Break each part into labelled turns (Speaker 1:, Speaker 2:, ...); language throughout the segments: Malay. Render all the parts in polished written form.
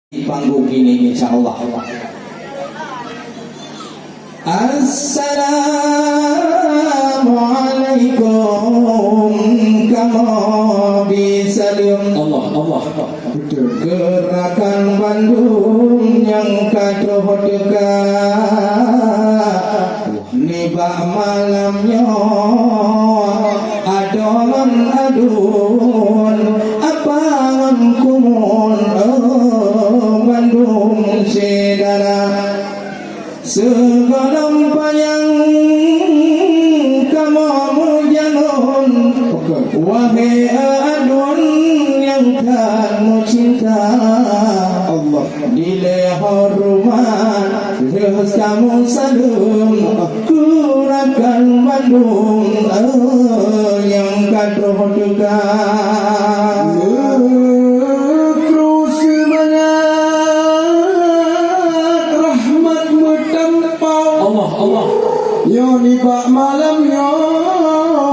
Speaker 1: di panggung ini insyaallah. Assalamualaikum kama bisalim Allah gerakan Bandung yang kadoh dekat nibak malamnya adon apangan kumun Bandung sedara segalom payang kamu mujanun wahai adun yang kamu cinta Allah di leher rumah terus kamu salum kurakan Bandung yang kadoh dekat Allah yo nibak malam yo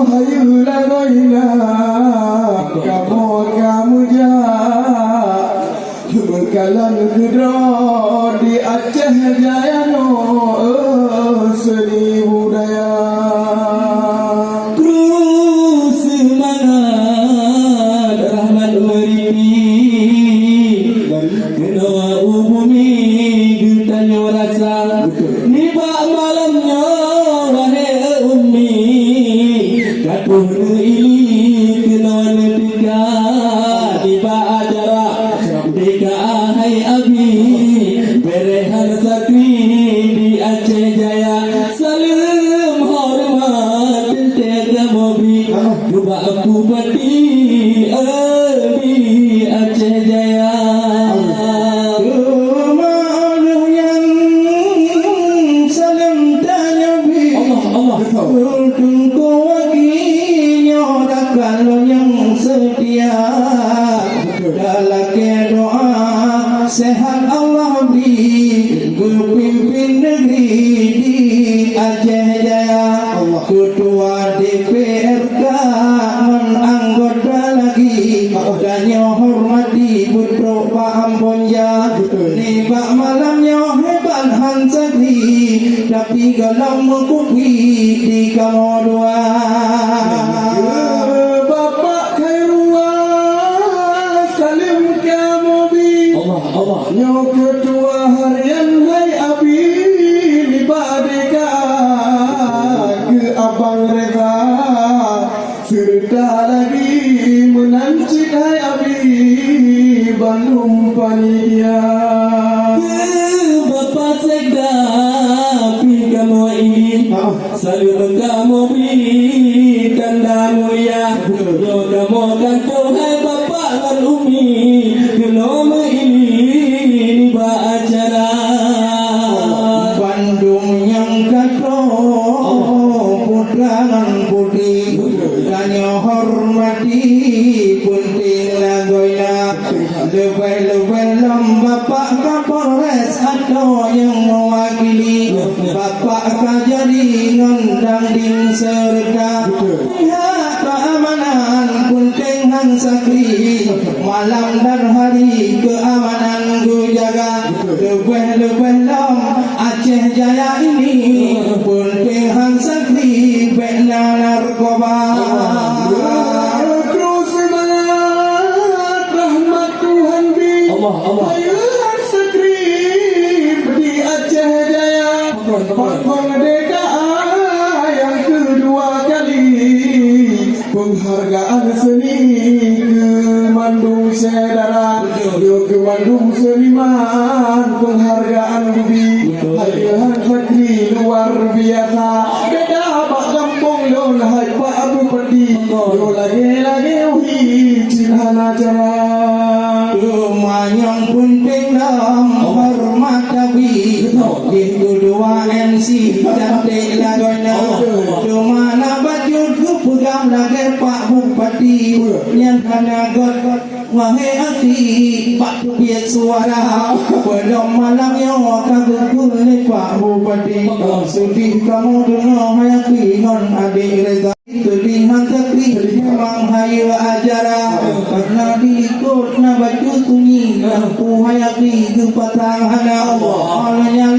Speaker 1: hayula goina kamu bekalan gedro di Aceh Jaya no seni budaya terus semangat rahmat meripi kena umumi getanya rasa nibak malamnya wahai ummi katuh ili kena dekat nibak acara dekat hai abi berehan sakri di Aceh Jaya salam hormat tentera mobi coba aku bati di Aceh Jaya tunggu wakilnya kalau yang setia dalam doa sehat Allah beri pimpin negeri di Aceh Jaya ketua DPRK menanggota lagi dan yang hormati Putra Pak Ambonja nibak malamnya hebat hansagri tapi kalau mengkupi di kamu dua Bapak Khairullah salim kamu bi Allah nyo ketua harian hai abi nibak dekat ke Abang Reza serta lagi menanci hai abi Bandung panitia Bapak Sekda kamu ini saling kamu beri tanda mulia yo kamu kan Tuhan Bapak dan Umi kenoma ini ba acara Bandung yang kadoh putra dan putri dan hormati punting lagoina lebay-lebay Bapak Kapolres atau yang mewakili Bapak Kajari ngundang din serta pihak keamanan Punting Hansakri malam dan hari keamanan ku jaga lebih-lebih lom Aceh Jaya ini Punting Hansakri bina narkoba terus semangat rahmat Tuhan bi Allah Hansakri di Aceh Jaya penghargaan yang kedua kali penghargaan seni ke Bandung Sedara ke Bandung Seniman penghargaan Bubi hadiah Fakri luar biasa beda Pak Kampung yo hai Pak Abu Padi yo lagi uhi cinhan acara Mayang punting dalam hormat Nabi di kedua MC cantik lagoina Dumana baju ku pegang lagi Pak Bupati yang kena got wahai hati Pak biar suara belum malamnya kagak kulit Pak Bupati sedih kamu dengar hayati non adik Reza Tulihan tekri memang hayu acara karena diikut na baju sunyi Ku hayaki ke patang hana Allah Alanya